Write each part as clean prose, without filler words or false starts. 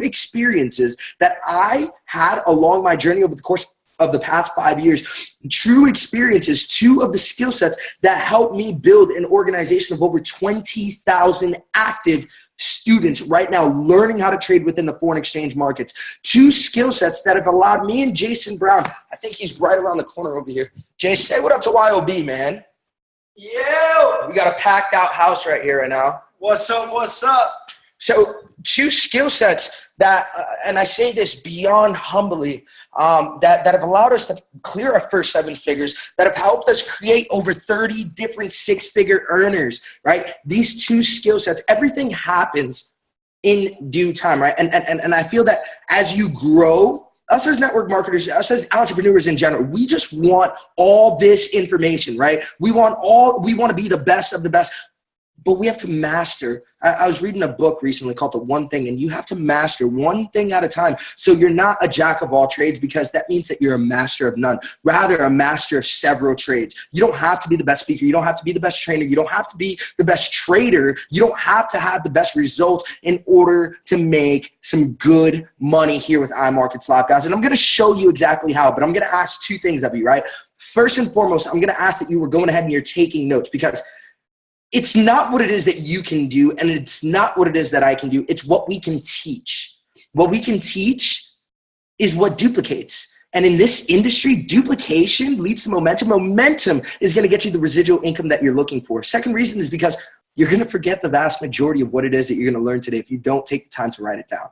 experiences that I had along my journey over the course of the past 5 years, true experiences, 2 of the skill sets that helped me build an organization of over 20,000 active students right now learning how to trade within the foreign exchange markets. 2 skill sets that have allowed me and Jason Brown, I think he's right around the corner over here. Jay, say what up to YOB, man. Yeah. We got a packed out house right here right now. What's up? What's up? So 2 skill sets that, and I say this beyond humbly, that have allowed us to clear our first 7 figures, that have helped us create over 30 different 6-figure earners, right? These 2 skill sets, everything happens in due time, right? And I feel that as you grow, us as network marketers, us as entrepreneurs in general, we just want all this information, right? We want to be the best of the best. But we have to master. I was reading a book recently called The One Thing, and you have to master one thing at a time. So you're not a jack of all trades, because that means that you're a master of none. Rather, a master of several trades. You don't have to be the best speaker. You don't have to be the best trainer. You don't have to be the best trader. You don't have to have the best results in order to make some good money here with iMarkets Live, guys. And I'm going to show you exactly how, but I'm going to ask 2 things of you, right? First and foremost, I'm going to ask that you were going ahead and you're taking notes, because it's not what it is that you can do, and it's not what it is that I can do. It's what we can teach. What we can teach is what duplicates. And in this industry, duplication leads to momentum. Momentum is going to get you the residual income that you're looking for. Second reason is because you're going to forget the vast majority of what it is that you're going to learn today if you don't take the time to write it down.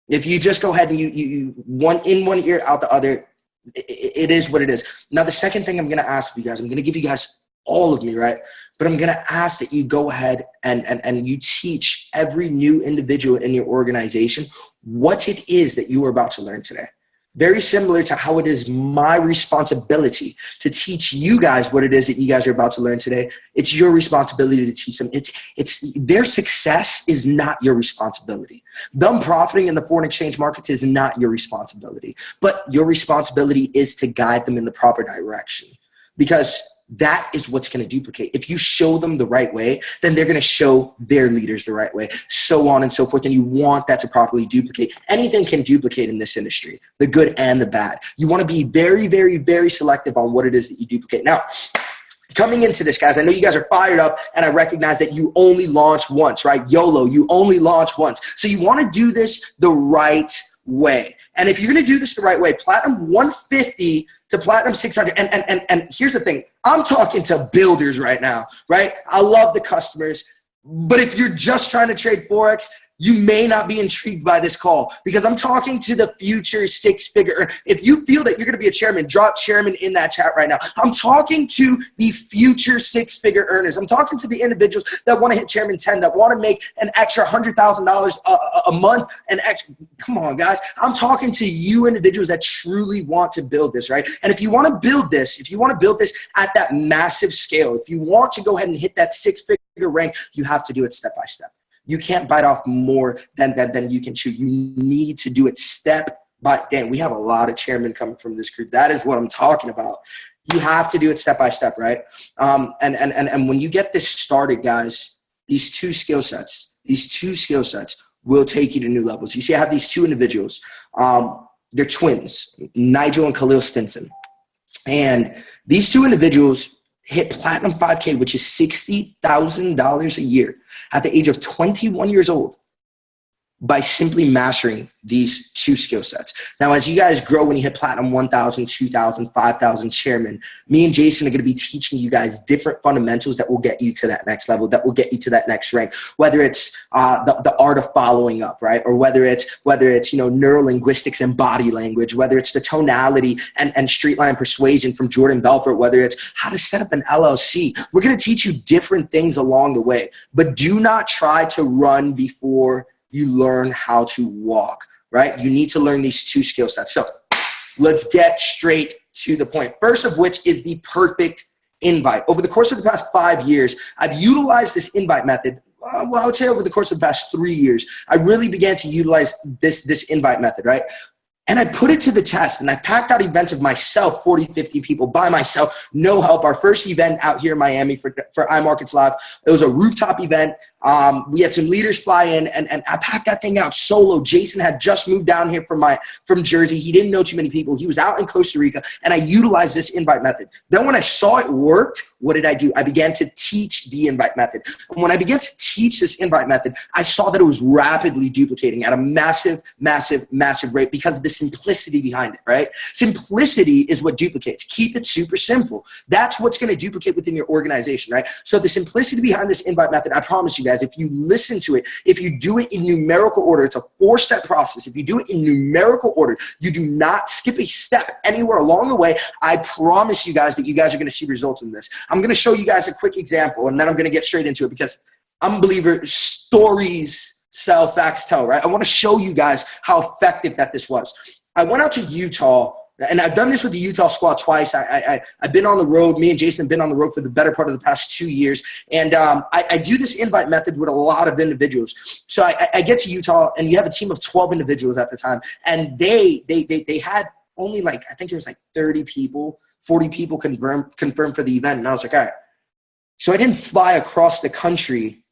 If you just go ahead and you one in one ear, out the other, it is what it is. Now, the second thing I'm going to ask you guys, I'm going to give you guys all of me, right? But I'm going to ask that you go ahead and you teach every new individual in your organization what it is that you are about to learn today. Very similar to how it is my responsibility to teach you guys what it is that you guys are about to learn today. It's your responsibility to teach them. It's their success is not your responsibility. Them profiting in the foreign exchange markets is not your responsibility. But your responsibility is to guide them in the proper direction, because that is what's going to duplicate. If you show them the right way, then they're going to show their leaders the right way, so on and so forth. And you want that to properly duplicate. Anything can duplicate in this industry, the good and the bad. You want to be very, very, very selective on what it is that you duplicate. Now, coming into this, guys, I know you guys are fired up, and I recognize that you only launch once, right? YOLO, you only launch once. So you want to do this the right way. And if you're going to do this the right way, Platinum 150 to Platinum 600. And here's the thing. I'm talking to builders right now, right? I love the customers. But if you're just trying to trade Forex, you may not be intrigued by this call, because I'm talking to the future 6-figure. If you feel that you're going to be a chairman, drop chairman in that chat right now. I'm talking to the future 6-figure earners. I'm talking to the individuals that want to hit chairman 10, that want to make an extra $100,000 a month. Come on, guys. I'm talking to you individuals that truly want to build this, right? And if you want to build this, at that massive scale, if you want to go ahead and hit that 6-figure rank, you have to do it step by step. You can't bite off more than you can chew. You need to do it step by step. We have a lot of chairmen coming from this group. That is what I'm talking about. You have to do it step by step, right? And when you get this started, guys, these two skill sets will take you to new levels. You see, I have these 2 individuals. They're twins, Nigel and Khalil Stinson. And these 2 individuals hit Platinum 5K, which is $60,000 a year at the age of 21 years old, by simply mastering these 2 skill sets. Now, as you guys grow, when you hit Platinum 1,000, 2,000, 5,000 chairman, me and Jason are going to be teaching you guys different fundamentals that will get you to that next level, that will get you to that next rank, whether it's the art of following up, right? Or whether it's neurolinguistics and body language, whether it's the tonality and street line persuasion from Jordan Belfort, whether it's how to set up an LLC. We're going to teach you different things along the way, but do not try to run before you learn how to walk, right? You need to learn these 2 skill sets. So let's get straight to the point. First of which is the perfect invite. Over the course of the past 5 years, I've utilized this invite method. Well, I would say over the course of the past 3 years, I really began to utilize this invite method, right? And I put it to the test, and I packed out events of myself, 40, 50 people by myself, no help. Our first event out here in Miami for iMarkets Live, it was a rooftop event. We had some leaders fly in, and I packed that thing out solo. Jason had just moved down here from Jersey. He didn't know too many people. He was out in Costa Rica, and I utilized this invite method. Then when I saw it worked, what did I do? I began to teach the invite method. And when I began to teach this invite method, I saw that it was rapidly duplicating at a massive, massive, massive rate because of the simplicity behind it, right? Simplicity is what duplicates. Keep it super simple. That's what's going to duplicate within your organization, right? So the simplicity behind this invite method, I promise you guys, if you listen to it, if you do it in numerical order, it's a 4-step process. If you do it in numerical order, you do not skip a step anywhere along the way, I promise you guys that you guys are going to see results in this. I'm going to show you guys a quick example, and then I'm going to get straight into it because I'm a believer, stories sell, facts tell, right? I want to show you guys how effective that this was. I went out to Utah, and I've done this with the Utah squad twice. I've been on the road. Me and Jason have been on the road for the better part of the past 2 years. And I do this invite method with a lot of individuals. So I get to Utah, and you have a team of 12 individuals at the time. And they had only I think it was 30 people, 40 people confirmed for the event. And I was like, all right. So I didn't fly across the country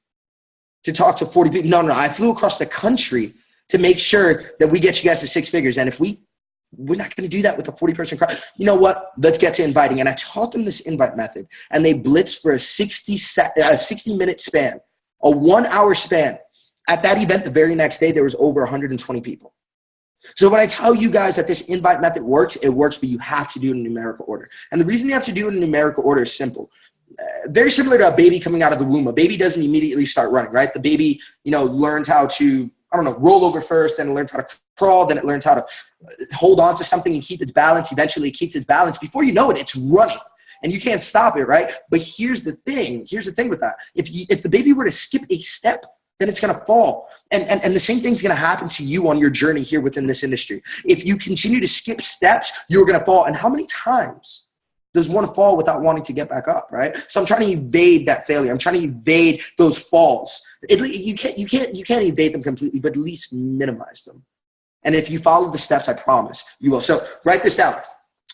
to talk to 40 people. No. I flew across the country to make sure that we get you guys to 6 figures. And if we're not going to do that with a 40-person crowd. You know what? Let's get to inviting. And I taught them this invite method, and they blitzed for a 60-minute span, a 1-hour span. At that event, the very next day, there was over 120 people. So when I tell you guys that this invite method works, it works, but you have to do it in numerical order. And the reason you have to do it in numerical order is simple. Very similar to a baby coming out of the womb. A baby doesn't immediately start running, right? The baby, learns how to, roll over first, then it learns how to crawl, then it learns how to hold on to something and keep its balance. Eventually it keeps its balance. Before you know it, it's running. And you can't stop it, right? But here's the thing with that. If the baby were to skip a step, then it's going to fall. And the same thing's going to happen to you on your journey here within this industry. If you continue to skip steps, you're going to fall. And how many times does one fall without wanting to get back up, right? So I'm trying to evade that failure. I'm trying to evade those falls. You can't evade them completely, but at least minimize them. And if you follow the steps, I promise you will. So write this down.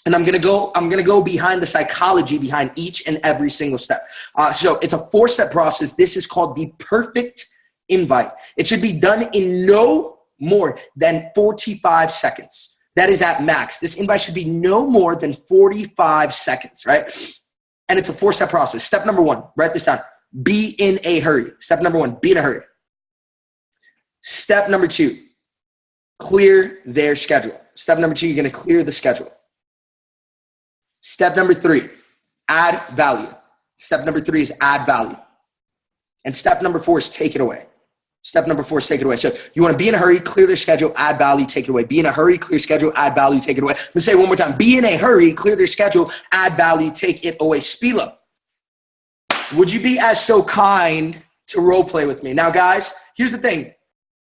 And I'm gonna go behind the psychology behind each and every single step. So it's a 4-step process. This is called the perfect invite. It should be done in no more than 45 seconds. That is at max. This invite should be no more than 45 seconds, right? And it's a 4-step process. Step number 1, write this down. Be in a hurry. Step number 1, be in a hurry. Step number 2, clear their schedule. Step number 2, you're going to clear the schedule. Step number 3, add value. Step number 3 is add value. And step number 4 is take it away. Step number 4 is take it away. So you want to be in a hurry, clear their schedule, add value, take it away. Be in a hurry, clear schedule, add value, take it away. Let me say it one more time. Be in a hurry, clear their schedule, add value, take it away. Spila, would you be as so kind to role play with me? Now, guys, here's the thing.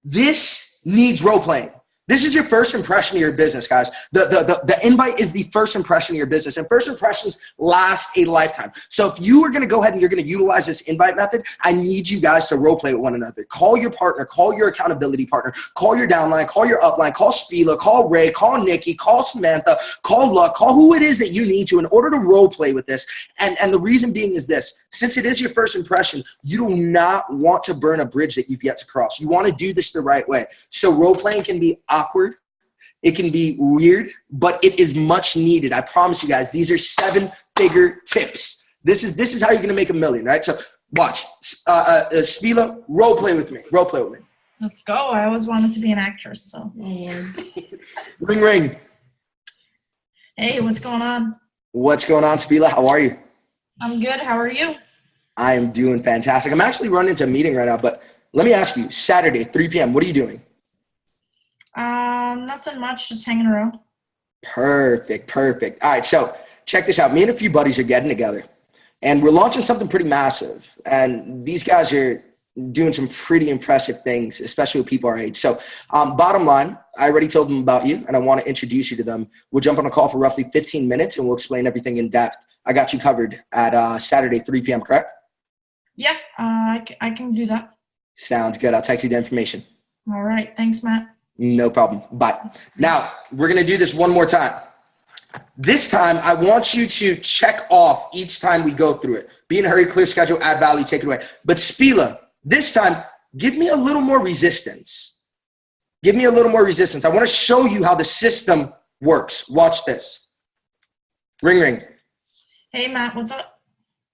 This needs role playing. This is your first impression of your business, guys. The invite is the first impression of your business, and first impressions last a lifetime. So if you are going to go ahead and you're going to utilize this invite method, I need you guys to role play with one another. Call your partner, call your accountability partner, call your downline, call your upline, call Spila, call Ray, call Nikki, call Samantha, call Luck, call who it is that you need to in order to role play with this. And the reason being is this: since it is your first impression, you do not want to burn a bridge that you've yet to cross. You want to do this the right way. So role playing can be awkward. It can be weird, but it is much needed. I promise you guys, these are 7-figure tips. This is how you're going to make $1 million, right? So watch. Spila, role play with me. Role play with me. Let's go. I always wanted to be an actress, so. Ring, ring. Hey, what's going on? What's going on, Spila? How are you? I'm good. How are you? I am doing fantastic. I'm actually running into a meeting right now, but let me ask you, Saturday, 3 p.m., what are you doing? Nothing much, just hanging around. Perfect. All right, so check this out. Me and a few buddies are getting together, and we're launching something pretty massive. And these guys are doing some pretty impressive things, especially with people our age. So bottom line, I already told them about you, and I want to introduce you to them. We'll jump on a call for roughly 15 minutes, and we'll explain everything in depth. I got you covered at Saturday, 3 p.m., correct? Yeah, I can do that. Sounds good. I'll text you the information. All right. Thanks, Matt. No problem. Bye. Now, we're going to do this one more time. This time, I want you to check off each time we go through it. Be in a hurry, clear schedule, add value, take it away. But Spila, this time, give me a little more resistance. Give me a little more resistance. I want to show you how the system works. Watch this. Ring, ring. Hey, Matt, what's up?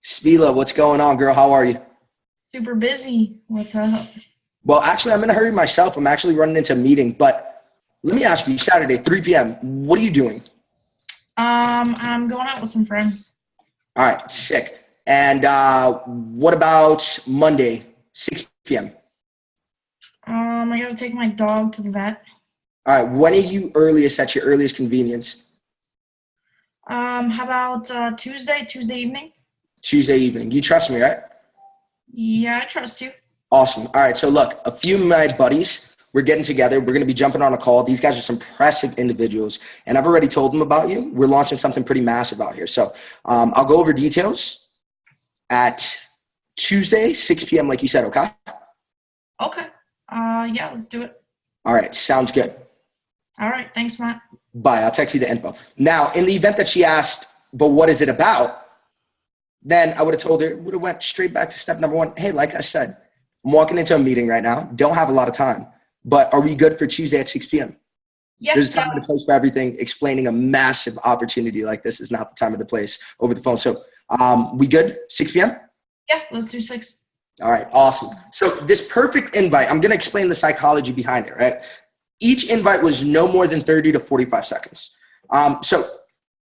Spila, what's going on, girl? How are you? Super busy. What's up? Well, actually, I'm in a hurry myself. I'm actually running into a meeting. But let me ask you, Saturday, 3 p.m., what are you doing? I'm going out with some friends. All right, sick. And what about Monday, 6 p.m.? I gotta take my dog to the vet. All right, when are you earliest at your earliest convenience? How about Tuesday evening? Tuesday evening. You trust me, right? Yeah, I trust you. Awesome. All right, so look, a few of my buddies, we're getting together. We're going to be jumping on a call. These guys are some impressive individuals, and I've already told them about you. We're launching something pretty massive out here. So I'll go over details at Tuesday, 6 p.m., like you said, okay? Okay. Yeah, let's do it. All right, sounds good. All right. Thanks, Matt. Bye. I'll text you the info. Now, in the event that she asked, but what is it about? Then I would have told her, would have went straight back to step number one. Hey, like I said, I'm walking into a meeting right now. Don't have a lot of time. But are we good for Tuesday at 6 p.m.? Yeah. There's a time and a place for everything. Explaining a massive opportunity like this is not the time or the place over the phone. So we good? 6 p.m.? Yeah, let's do 6. All right, awesome. So this perfect invite, I'm going to explain the psychology behind it, right? Each invite was no more than 30 to 45 seconds. So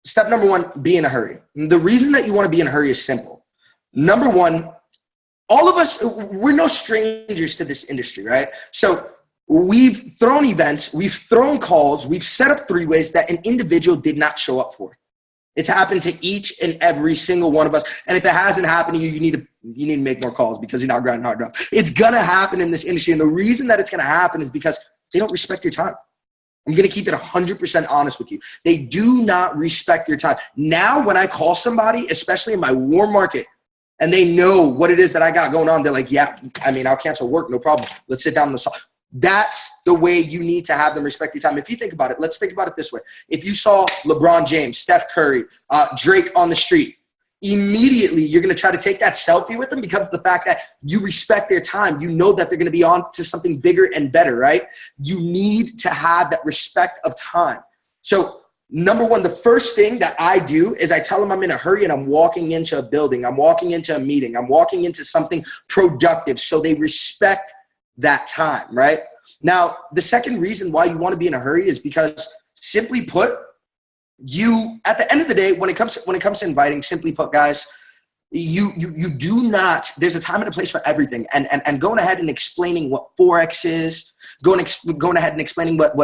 step number one, be in a hurry. The reason that you want to be in a hurry is simple. Number one, all of us, we're no strangers to this industry, right? So we've thrown events, we've thrown calls, we've set up three-ways that an individual did not show up for. It's happened to each and every single one of us. And if it hasn't happened to you, you need to make more calls because you're not grinding hard enough. It's going to happen in this industry. And the reason that it's going to happen is because they don't respect your time. I'm going to keep it 100% honest with you. They do not respect your time. Now, when I call somebody, especially in my warm market, and they know what it is that I got going on, they're like, yeah, I mean, I'll cancel work, no problem. Let's sit down on the side. That's the way you need to have them respect your time. If you think about it, let's think about it this way. If you saw LeBron James, Steph Curry, Drake on the street, immediately you're going to try to take that selfie with them because of the fact that you respect their time. You know that they're going to be on to something bigger and better, right? You need to have that respect of time. So number one, the first thing that I do is I tell them I'm in a hurry and I'm walking into a building. I'm walking into a meeting. I'm walking into something productive. So they respect that time, right? Now, the second reason why you want to be in a hurry is because, simply put, you, at the end of the day, when it comes to inviting, simply put, guys, you do not, there's a time and a place for everything. And going ahead and explaining what Forex is, going ahead and explaining what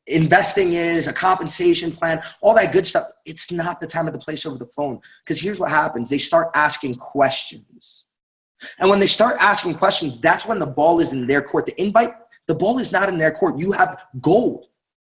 investing is, a compensation plan, all that good stuff, it's not the time or the place over the phone. Because here's what happens. They start asking questions. And when they start asking questions, that's when the ball is in their court. The invite, the ball is not in their court. You have gold.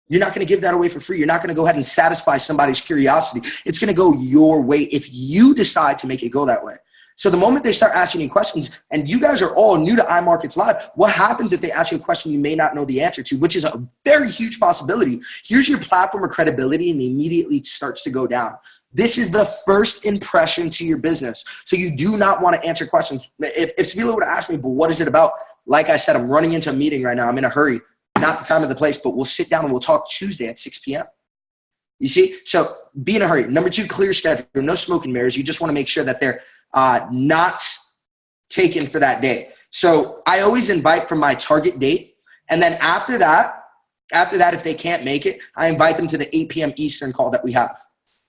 You're not going to give that away for free. You're not going to go ahead and satisfy somebody's curiosity. It's going to go your way if you decide to make it go that way. So the moment they start asking you questions, and you guys are all new to iMarkets Live, what happens if they ask you a question you may not know the answer to, which is a very huge possibility? Here's your platform of credibility, and immediately starts to go down. This is the first impression to your business. So you do not want to answer questions. If Spila would have asked me, but what is it about? Like I said, I'm running into a meeting right now. I'm in a hurry. Not the time or the place, but we'll sit down and we'll talk Tuesday at 6 p.m. You see? So be in a hurry. Number two, clear schedule. No smoke and mirrors. You just want to make sure that they're not taken for that day. So I always invite from my target date. And then after that, if they can't make it, I invite them to the 8 p.m. Eastern call that we have.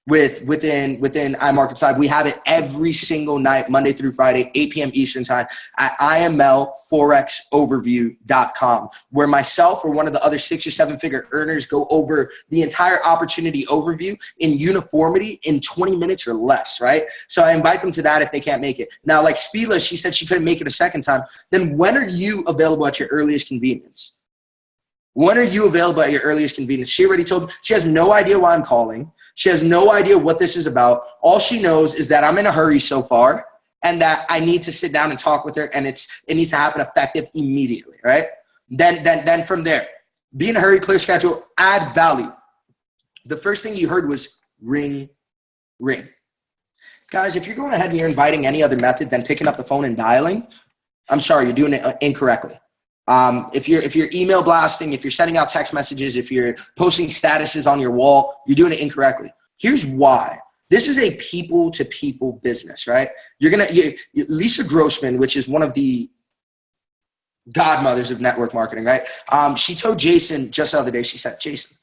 Within iMarkets Live. We have it every single night, Monday through Friday, 8 p.m. Eastern time at imlforexoverview.com, where myself or one of the other 6 or 7 figure earners go over the entire opportunity overview in uniformity in 20 minutes or less, right? So I invite them to that if they can't make it. Now, like Spila, she said she couldn't make it a second time. Then when are you available at your earliest convenience? When are you available at your earliest convenience? She already told me. She has no idea why I'm calling. She has no idea what this is about. All she knows is that I'm in a hurry so far and that I need to sit down and talk with her, and it needs to happen effective immediately, right? Then from there, be in a hurry, clear schedule, add value. The first thing you heard was ring, ring. Guys, if you're going ahead and you're inviting any other method than picking up the phone and dialing, I'm sorry, you're doing it incorrectly. If you're email blasting, if you're sending out text messages, if you're posting statuses on your wall, you're doing it incorrectly. Here's why. This is a people-to-people business, right? Lisa Grossman, which is one of the godmothers of network marketing, right? She told Jason just the other day, she said, Jason,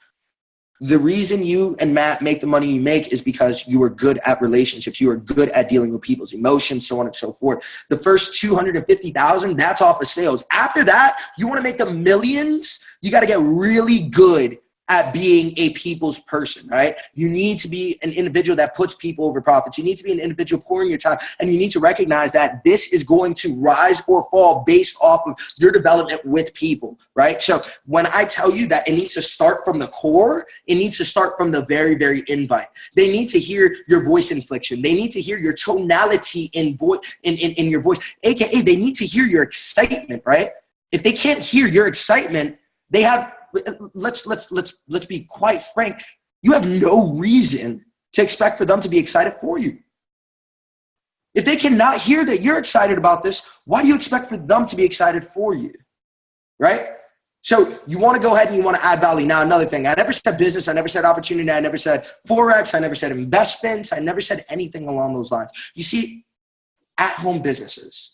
the reason you and Matt make the money you make is because you are good at relationships. You are good at dealing with people's emotions, so on and so forth. The first 250,000, that's off of sales. After that, you want to make the millions, you got to get really good at being a people's person, right? You need to be an individual that puts people over profits. You need to be an individual pouring your time, and you need to recognize that this is going to rise or fall based off of your development with people, right? So when I tell you that it needs to start from the core, it needs to start from the very, very invite. They need to hear your voice inflection. They need to hear your tonality in your voice, AKA they need to hear your excitement, right? If they can't hear your excitement, they have, let's be quite frank. You have no reason to expect for them to be excited for you. If they cannot hear that you're excited about this, why do you expect for them to be excited for you? Right? So you want to go ahead and you want to add value. Now, another thing, I never said business. I never said opportunity. I never said Forex. I never said investments. I never said anything along those lines. You see, at-home businesses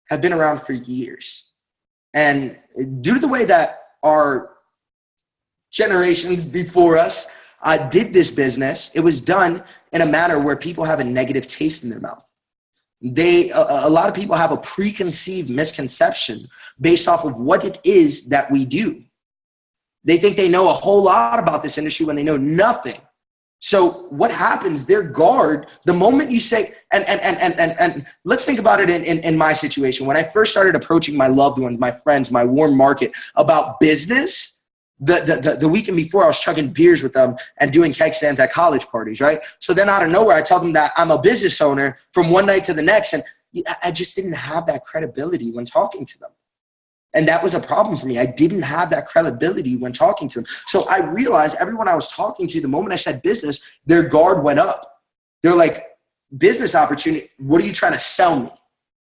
have been around for years. And due to the way that our generations before us did this business, it was done in a manner where people have a negative taste in their mouth. A lot of people have a preconceived misconception based off of what it is that we do. They think they know a whole lot about this industry when they know nothing. So what happens, their guard, the moment you say, and let's think about it in my situation. When I first started approaching my loved ones, my friends, my warm market about business, the weekend before I was chugging beers with them and doing keg stands at college parties, right? So then out of nowhere, I tell them that I'm a business owner from one night to the next. And I just didn't have that credibility when talking to them. And that was a problem for me. I didn't have that credibility when talking to them. So I realized everyone I was talking to, the moment I said business, their guard went up. They're like, business opportunity, what are you trying to sell me?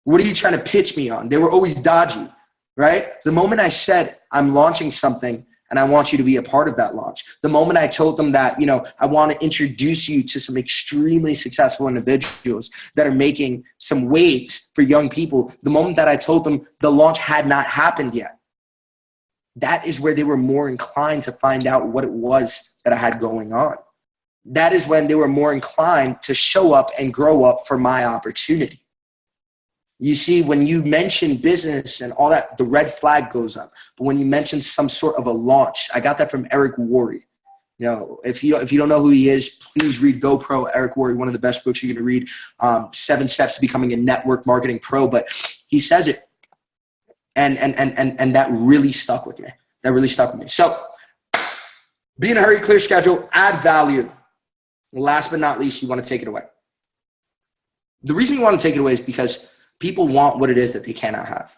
What are you trying to pitch me on? They were always dodgy, right? The moment I said, I'm launching something and I want you to be a part of that launch. The moment I told them that, I want to introduce you to some extremely successful individuals that are making some waves for young people. The moment that I told them the launch had not happened yet, that is where they were more inclined to find out what it was that I had going on. That is when they were more inclined to show up and grow up for my opportunity. You see, when you mention business and all that, the red flag goes up. But when you mention some sort of a launch, I got that from Eric Worre. If you don't know who he is, please read GoPro. Eric Worre, one of the best books you're going to read, 7 Steps to Becoming a Network Marketing Pro. But he says it, and that really stuck with me. So be in a hurry, clear schedule, add value. Last but not least, you want to take it away. The reason you want to take it away is because people want what it is that they cannot have.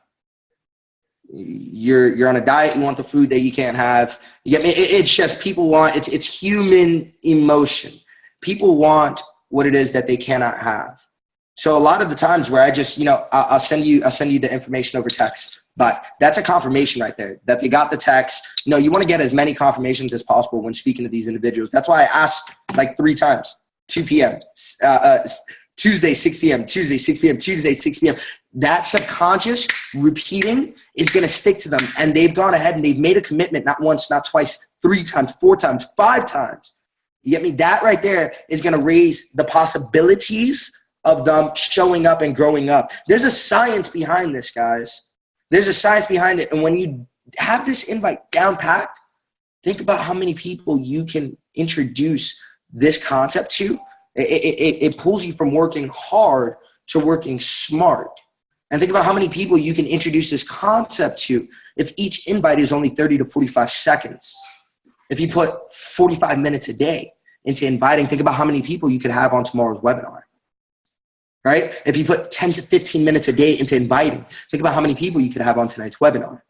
You're on a diet. You want the food that you can't have. You get me? It's just people want. It's human emotion. People want what it is that they cannot have. So a lot of the times where I just I'll send you the information over text. But that's a confirmation right there that they got the text. You want to get as many confirmations as possible when speaking to these individuals. That's why I asked like 3 times. 2 p.m. Tuesday, 6 p.m., Tuesday, 6 p.m., Tuesday, 6 p.m. That subconscious repeating is going to stick to them. And they've gone ahead and they've made a commitment, not once, not twice, 3 times, 4 times, 5 times. You get me? That right there is going to raise the possibilities of them showing up and growing up. There's a science behind this, guys. There's a science behind it. And when you have this invite down packed, think about how many people you can introduce this concept to. It pulls you from working hard to working smart. And think about how many people you can introduce this concept to if each invite is only 30 to 45 seconds. If you put 45 minutes a day into inviting, think about how many people you could have on tomorrow's webinar, right? If you put 10 to 15 minutes a day into inviting, think about how many people you could have on tonight's webinar.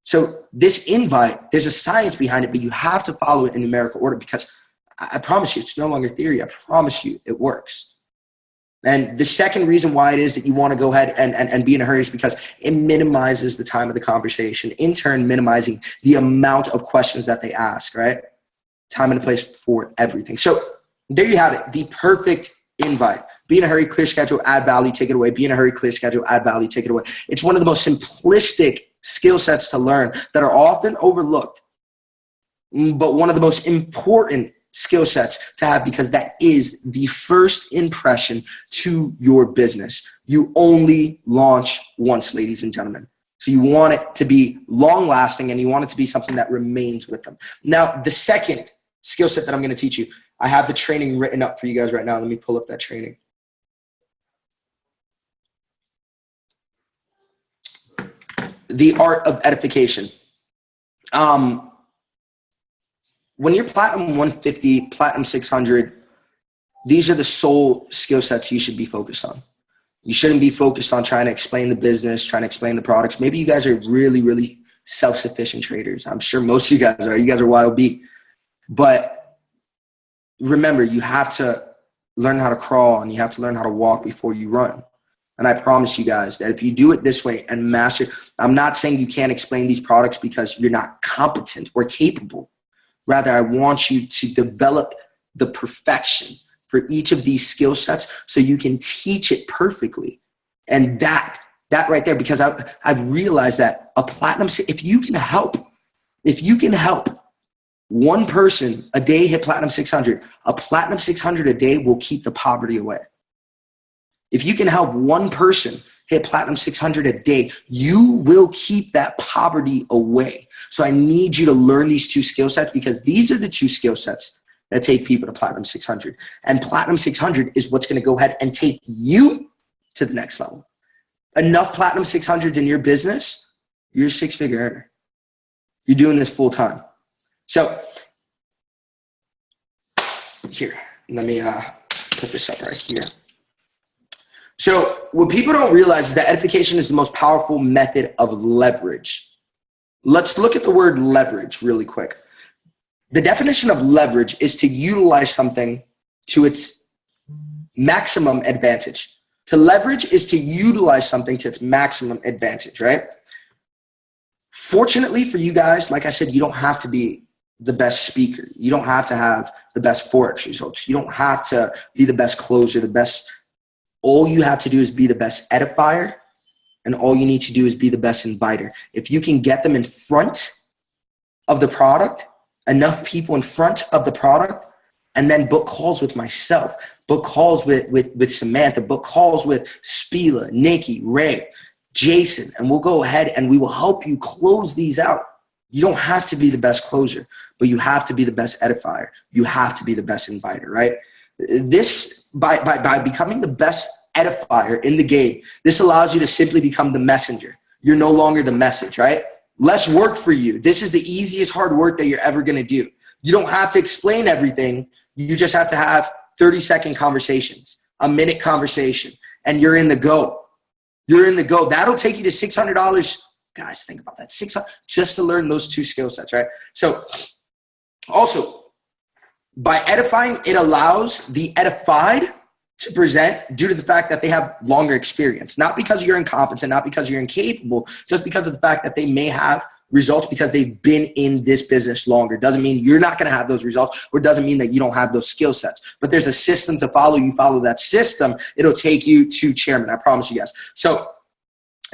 So this invite, there's a science behind it, but you have to follow it in numerical order because I promise you, it's no longer theory. I promise you it works. And the second reason why it is that you want to go ahead and be in a hurry is because it minimizes the time of the conversation, in turn minimizing the amount of questions that they ask, right? Time and place for everything. So there you have it, the perfect invite. Be in a hurry, clear schedule, add value, take it away. Be in a hurry, clear schedule, add value, take it away. It's one of the most simplistic skill sets to learn that are often overlooked, but one of the most important skill sets to have because that is the first impression to your business. You only launch once, ladies and gentlemen. So you want it to be long lasting and you want it to be something that remains with them. Now, the second skill set that I'm going to teach you, I have the training written up for you guys right now. Let me pull up that training. The art of edification. When you're platinum 150, platinum 600, these are the sole skill sets you should be focused on. You shouldn't be focused on trying to explain the business, trying to explain the products. Maybe you guys are really, really self-sufficient traders. I'm sure most of you guys are. You guys are YOB. But remember, you have to learn how to crawl and you have to learn how to walk before you run. And I promise you guys that if you do it this way and master, I'm not saying you can't explain these products because you're not competent or capable. Rather, I want you to develop the perfection for each of these skill sets so you can teach it perfectly. And that right there, because I've realized that a platinum, if you can help one person a day hit platinum 600, a platinum 600 a day will keep the poverty away. If you can help one person hit platinum 600 a day, you will keep that poverty away. So I need you to learn these two skill sets because these are the two skill sets that take people to platinum 600. And platinum 600 is what's going to go ahead and take you to the next level. Enough platinum 600s in your business, you're a six-figure earner. You're doing this full time. So here, let me put this up right here. So what people don't realize is that edification is the most powerful method of leverage. Let's look at the word leverage really quick. The definition of leverage is to utilize something to its maximum advantage. To leverage is to utilize something to its maximum advantage, right? Fortunately for you guys, like I said, you don't have to be the best speaker. You don't have to have the best Forex results. You don't have to be the best closer, the best. All you have to do is be the best edifier, and all you need to do is be the best inviter. If you can get them in front of the product, enough people in front of the product, and then book calls with myself, book calls with Samantha, book calls with Spila, Nikki, Ray, Jason, and we'll go ahead and we will help you close these out. You don't have to be the best closer, but you have to be the best edifier. You have to be the best inviter, right? This, by becoming the best edifier in the game, this allows you to simply become the messenger. You're no longer the message, right? Less work for you. This is the easiest hard work that you're ever going to do. You don't have to explain everything. You just have to have 30-second conversations, a minute conversation, and you're in the go. You're in the go. That'll take you to $600. Guys, think about that. $600 just to learn those two skill sets, right? So also, by edifying, it allows the edified to present due to the fact that they have longer experience. Not because you're incompetent, not because you're incapable, just because of the fact that they may have results because they've been in this business longer. Doesn't mean you're not going to have those results, or doesn't mean that you don't have those skill sets. But there's a system to follow. You follow that system, it'll take you to chairman. I promise you guys. So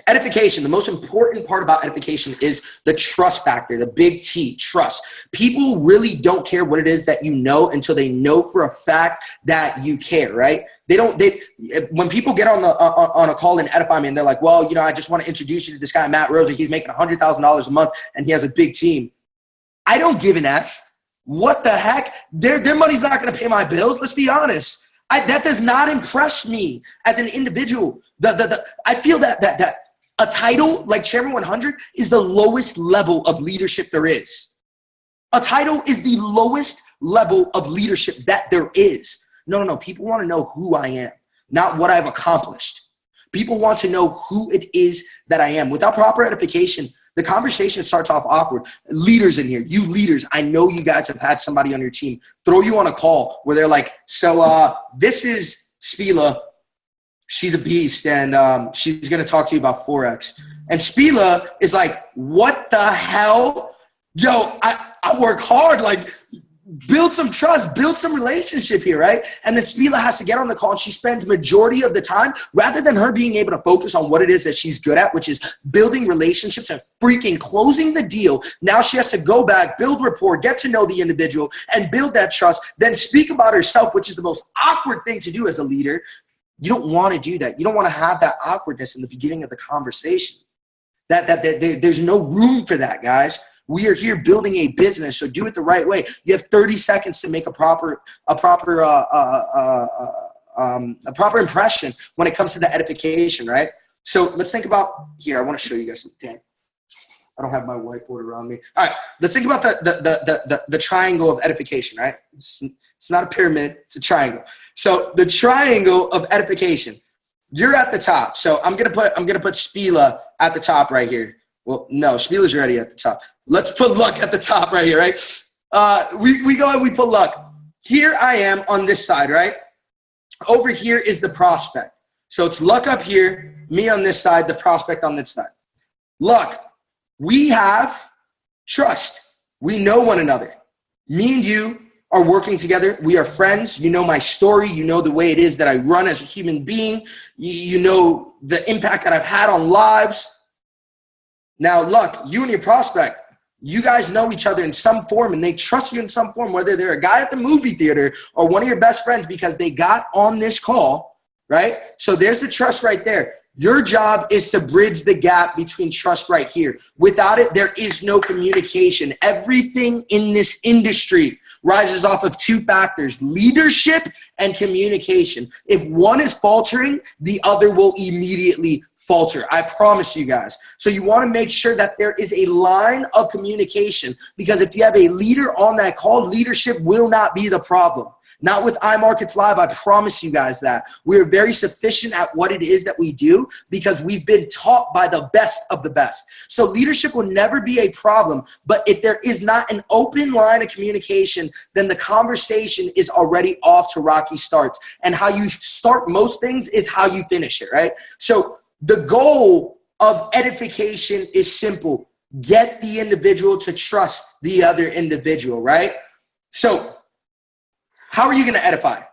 edification, the most important part about edification is the trust factor, the big T, trust. People really don't care what it is that you know until they know for a fact that you care, right? When people get on a call and edify me and they're like, well, I just want to introduce you to this guy, Matt Rosa. He's making $100,000 a month and he has a big team. I don't give an F. What the heck? Their money's not going to pay my bills. Let's be honest. That does not impress me as an individual. I feel that a title like Chairman 100 is the lowest level of leadership there is. A title is the lowest level of leadership that there is. No. People want to know who I am, not what I've accomplished. People want to know who it is that I am. Without proper edification, The conversation starts off awkward. Leaders in here, you leaders, I know you guys have had somebody on your team throw you on a call where they're like, so this is Spila. She's a beast, and she's going to talk to you about Forex. And Spila is like, what the hell? Yo, I work hard. Like, build some trust, build some relationship here, right? And then Spila has to get on the call, and she spends majority of the time, rather than her being able to focus on what it is that she's good at, which is building relationships and freaking closing the deal. Now she has to go back, build rapport, get to know the individual, and build that trust, then speak about herself, which is the most awkward thing to do as a leader. You don't want to do that. You don't want to have that awkwardness in the beginning of the conversation. There's no room for that, guys. We are here building a business, so do it the right way. You have 30 seconds to make a proper impression when it comes to the edification, right? So let's think about here. I want to show you guys something. I don't have my whiteboard around me. All right, let's think about the triangle of edification, right? It's not a pyramid, it's a triangle. So the triangle of edification, you're at the top. So I'm gonna put Spila at the top right here. Well, no, Spila's already at the top. Let's put Luck at the top right here, right? We go and we put Luck. Here I am on this side, right? Over here is the prospect. So it's Luck up here, me on this side, the prospect on this side. Luck, we have trust. We know one another. Me and you are working together. We are friends. You know my story. You know the way it is that I run as a human being. You know the impact that I've had on lives. Now, Luck, you and your prospect, you guys know each other in some form, and they trust you in some form, whether they're a guy at the movie theater or one of your best friends because they got on this call, right? So there's the trust right there. Your job is to bridge the gap between trust right here. Without it, there is no communication. Everything in this industry rises off of two factors, leadership and communication. If one is faltering, the other will immediately falter. I promise you guys. So you want to make sure that there is a line of communication, because if you have a leader on that call, leadership will not be the problem. Not with iMarkets Live, I promise you guys that. We're very sufficient at what it is that we do because we've been taught by the best of the best. So leadership will never be a problem, but if there is not an open line of communication, then the conversation is already off to rocky starts. And how you start most things is how you finish it, right? So the goal of edification is simple. Get the individual to trust the other individual, right? So how are you going to edify?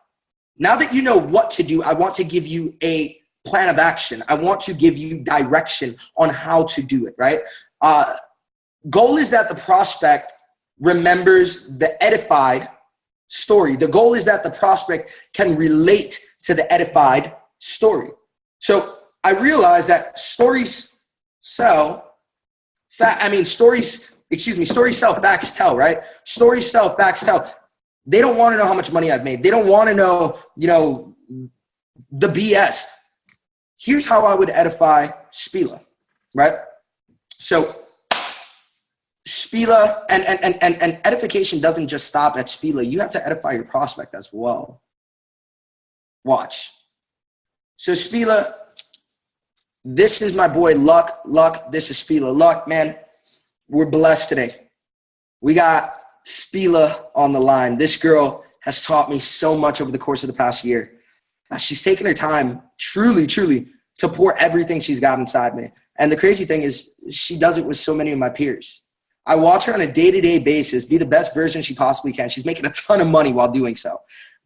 Now that you know what to do, I want to give you a plan of action. I want to give you direction on how to do it, right? Goal is that the prospect remembers the edified story. The goal is that the prospect can relate to the edified story. So I realize that stories sell, stories sell, facts tell, right? Stories sell, facts tell. They don't want to know how much money I've made. They don't want to know, the BS. Here's how I would edify Spila, right? So Spila and edification doesn't just stop at Spila. You have to edify your prospect as well. Watch. So Spila, this is my boy Luck. Luck, this is Spila. Luck, man, we're blessed today. We got Spila on the line. This girl has taught me so much over the course of the past year. She's taken her time, truly, to pour everything she's got inside me. And the crazy thing is she does it with so many of my peers. I watch her on a day-to-day basis be the best version she possibly can. She's making a ton of money while doing so.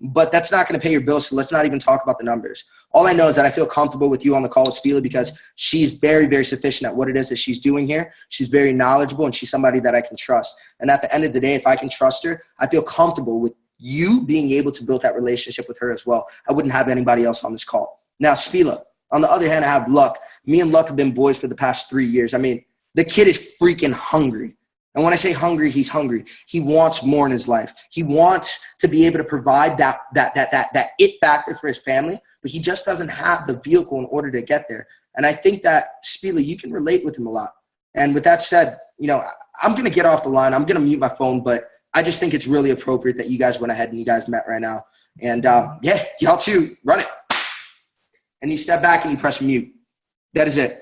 But that's not going to pay your bills, so let's not even talk about the numbers. All I know is that I feel comfortable with you on the call with Spila because she's very, very sufficient at what it is that she's doing here. She's very knowledgeable, and she's somebody that I can trust. And at the end of the day, if I can trust her, I feel comfortable with you being able to build that relationship with her as well. I wouldn't have anybody else on this call. Now, Spila, on the other hand, I have Luck. Me and Luck have been boys for the past 3 years. I mean, the kid is freaking hungry. And when I say hungry, he's hungry. He wants more in his life. He wants to be able to provide that it factor for his family, but he just doesn't have the vehicle in order to get there. And I think that, Spila, you can relate with him a lot. And with that said, I'm going to get off the line. I'm going to mute my phone, but I just think it's really appropriate that you guys went ahead and you guys met right now. And y'all too, run it. And you step back and you press mute. That is it.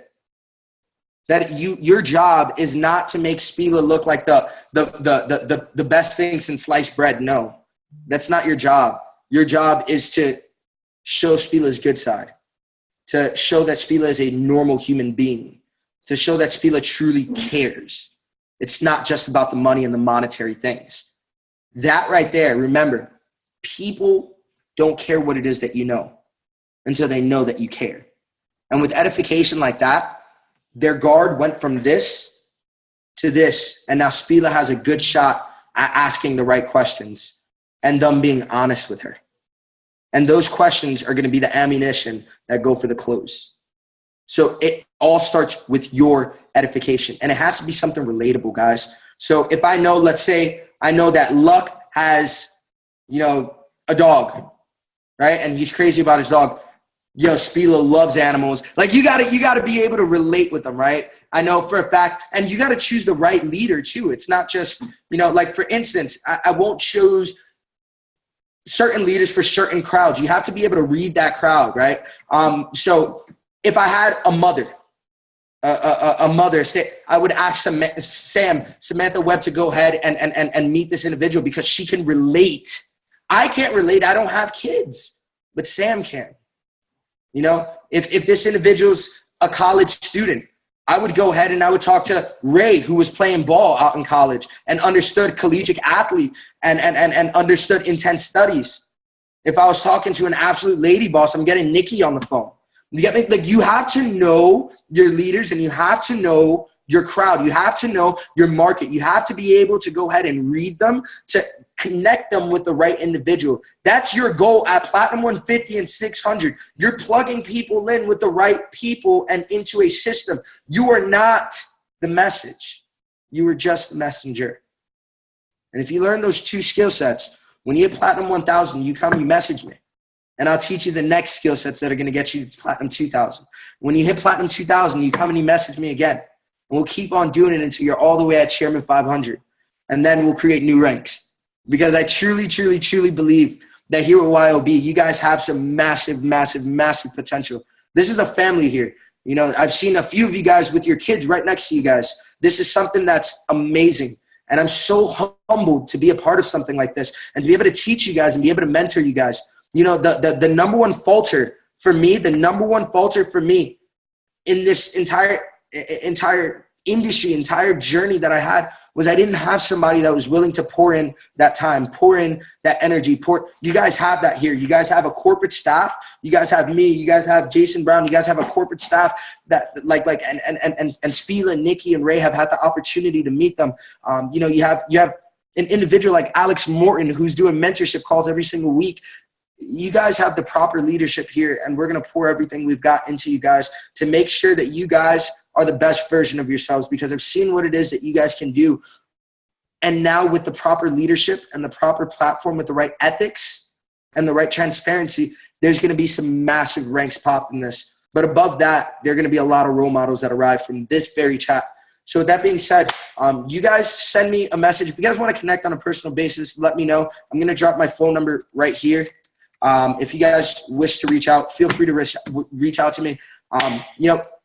that your job is not to make Spila look like the best thing since sliced bread. No, that's not your job. Your job is to show Spila's good side, to show that Spila is a normal human being, to show that Spila truly cares. It's not just about the money and the monetary things. That right there, remember, people don't care what it is that you know until they know that you care. And with edification like that, their guard went from this to this, and now Spila has a good shot at asking the right questions and them being honest with her. And those questions are going to be the ammunition that go for the close. So it all starts with your edification, and it has to be something relatable, guys. So if I know, let's say I know that Luck has, a dog, right? And he's crazy about his dog. Spila loves animals. Like you gotta be able to relate with them, right? I know for a fact, and you gotta choose the right leader too. It's not just, like for instance, I won't choose certain leaders for certain crowds. You have to be able to read that crowd, right? So if I had a mother, I would ask Samantha Webb to go ahead and meet this individual because she can relate. I can't relate. I don't have kids, but Sam can. If this individual's a college student, I would go ahead and I would talk to Ray, who was playing ball out in college and understood collegiate athlete and understood intense studies. If I was talking to an absolute lady boss, I'm getting Nikki on the phone. You get me? Like you have to know your leaders and you have to know your crowd. You have to know your market. You have to be able to go ahead and read them to connect them with the right individual. That's your goal at Platinum 150 and 600. You're plugging people in with the right people and into a system. You are not the message. You are just the messenger. And if you learn those two skill sets, when you hit Platinum 1000, you come and you message me. And I'll teach you the next skill sets that are going to get you to Platinum 2000. When you hit Platinum 2000, you come and you message me again. And we'll keep on doing it until you're all the way at Chairman 500. And then we'll create new ranks. Because I truly, truly, truly believe that here at YOB, you guys have some massive, massive, massive potential. This is a family here. I've seen a few of you guys with your kids right next to you guys. This is something that's amazing. And I'm so humbled to be a part of something like this and to be able to teach you guys and be able to mentor you guys. The number one falter for me, in this entire industry, entire journey that I had was I didn't have somebody that was willing to pour in that time, pour in that energy. You guys have that here. You guys have a corporate staff. You guys have me. You guys have Jason Brown. You guys have a corporate staff that and Spila and Nikki and Ray have had the opportunity to meet them. You have an individual like Alex Morton who's doing mentorship calls every single week. You guys have the proper leadership here, and we're going to pour everything we've got into you guys to make sure that you guys are the best version of yourselves, because I've seen what it is that you guys can do. And now with the proper leadership and the proper platform with the right ethics and the right transparency, there's going to be some massive ranks popped in this. But above that, there are going to be a lot of role models that arrive from this very chat. So with that being said, you guys send me a message. If you guys want to connect on a personal basis, let me know. I'm going to drop my phone number right here. If you guys wish to reach out, feel free to reach out to me.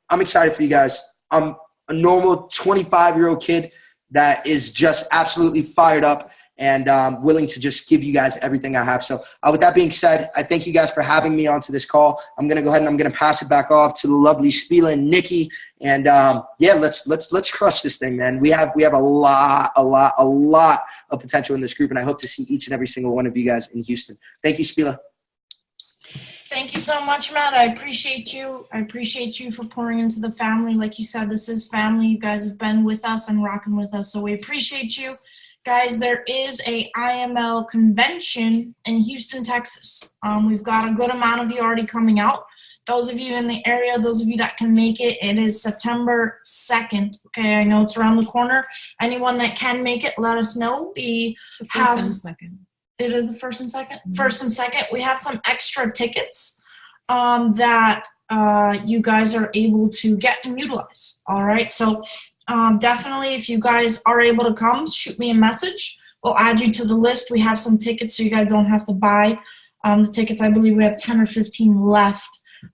I'm excited for you guys. I'm a normal 25-year-old kid that is just absolutely fired up and willing to just give you guys everything I have. So with that being said, I thank you guys for having me onto this call. I'm going to go ahead and I'm going to pass it back off to the lovely Spila and Nikki. And let's crush this thing, man. We have a lot of potential in this group, and I hope to see each and every single one of you guys in Houston. Thank you, Spila. Thank you so much, Matt. I appreciate you. I appreciate you for pouring into the family. Like you said, this is family. You guys have been with us and rocking with us, so we appreciate you. Guys, there is a IML convention in Houston, Texas. We've got a good amount of you already coming out. Those of you in the area, those of you that can make it, it is September 2nd. Okay, I know it's around the corner. Anyone that can make it, let us know. We have first and second. It is the first and second? Mm-hmm. First and second. We have some extra tickets that you guys are able to get and utilize. All right, so definitely if you guys are able to come, shoot me a message. We'll add you to the list. We have some tickets so you guys don't have to buy the tickets. I believe we have 10 or 15 left.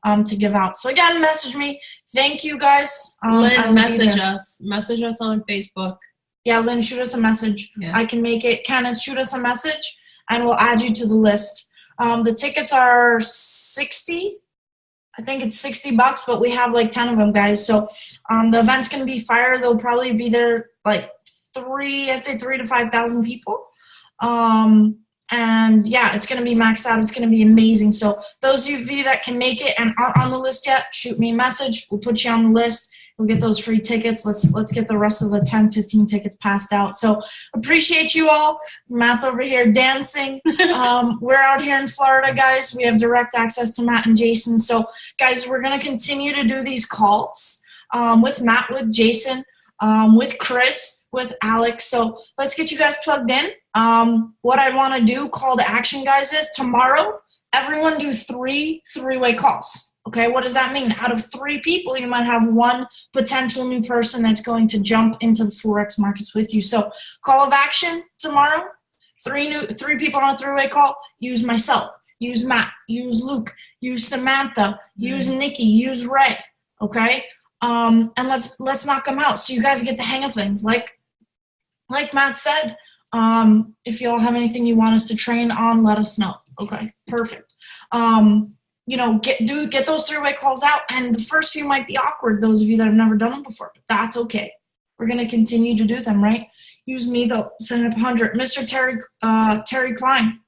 to give out. So again, message me. Thank you guys. Lynn, message us. Message us on Facebook. Yeah, Lynn, shoot us a message. Yeah. I can make it. Kenneth, shoot us a message, and we'll add you to the list. The tickets are $60. I think it's $60, but we have like 10 of them, guys. So the event's going to be fire. There'll probably be there like 3 to 5,000 people. And yeah, it's going to be maxed out. It's going to be amazing. So those of you that can make it and aren't on the list yet, shoot me a message. We'll put you on the list. We'll get those free tickets. Let's get the rest of the 10, 15 tickets passed out. So appreciate you all. Matt's over here dancing. We're out here in Florida, guys. We have direct access to Matt and Jason. So guys, we're going to continue to do these calls with Matt, with Jason, with Chris, with Alex. So let's get you guys plugged in. What I want to do, call to action, guys, is tomorrow, everyone do 3 three-way calls. Okay, what does that mean? Out of 3 people, you might have 1 potential new person that's going to jump into the Forex markets with you. So call of action tomorrow, 3 people on a 3-way call. Use myself, use Matt, use Luke, use Samantha, use Nikki, use Ray. Okay, and let's knock them out so you guys get the hang of things. Like Matt said, if you all have anything you want us to train on, let us know. Okay, perfect. You know, get those 3-way calls out, and the first few might be awkward, those of you that have never done them before, but that's okay. We're going to continue to do them, right? Use me, though. Send up 100. Mr. Terry Klein,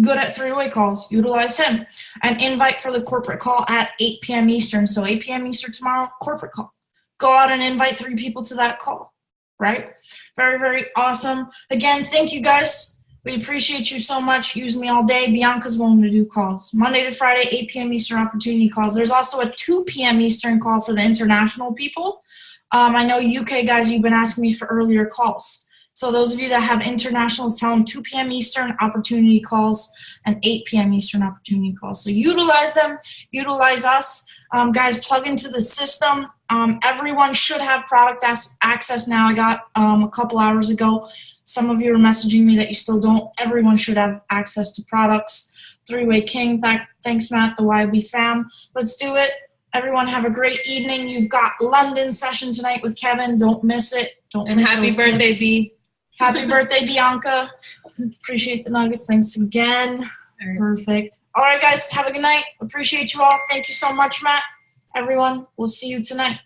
good at 3-way calls. Utilize him. An invite for the corporate call at 8 p.m. Eastern. So 8 p.m. Eastern tomorrow, corporate call. Go out and invite 3 people to that call, right? Very, very awesome. Again, thank you, guys. We appreciate you so much. Use me all day. Bianca's willing to do calls. Monday to Friday, 8 p.m. Eastern opportunity calls. There's also a 2 p.m. Eastern call for the international people. I know UK guys, you've been asking me for earlier calls. So those of you that have internationals, tell them 2 p.m. Eastern opportunity calls and 8 p.m. Eastern opportunity calls. So utilize them. Utilize us. Guys, plug into the system. Everyone should have product access now. I got a couple hours ago. Some of you are messaging me that you still don't. Everyone should have access to products. 3-way king. Thanks, Matt, the YB fam. Let's do it. Everyone have a great evening. You've got London session tonight with Kevin. Don't miss it. And happy birthday, tips. B. Happy birthday, Bianca. Appreciate the nuggets. Thanks again. Right. Perfect. All right, guys. Have a good night. Appreciate you all. Thank you so much, Matt. Everyone, we'll see you tonight.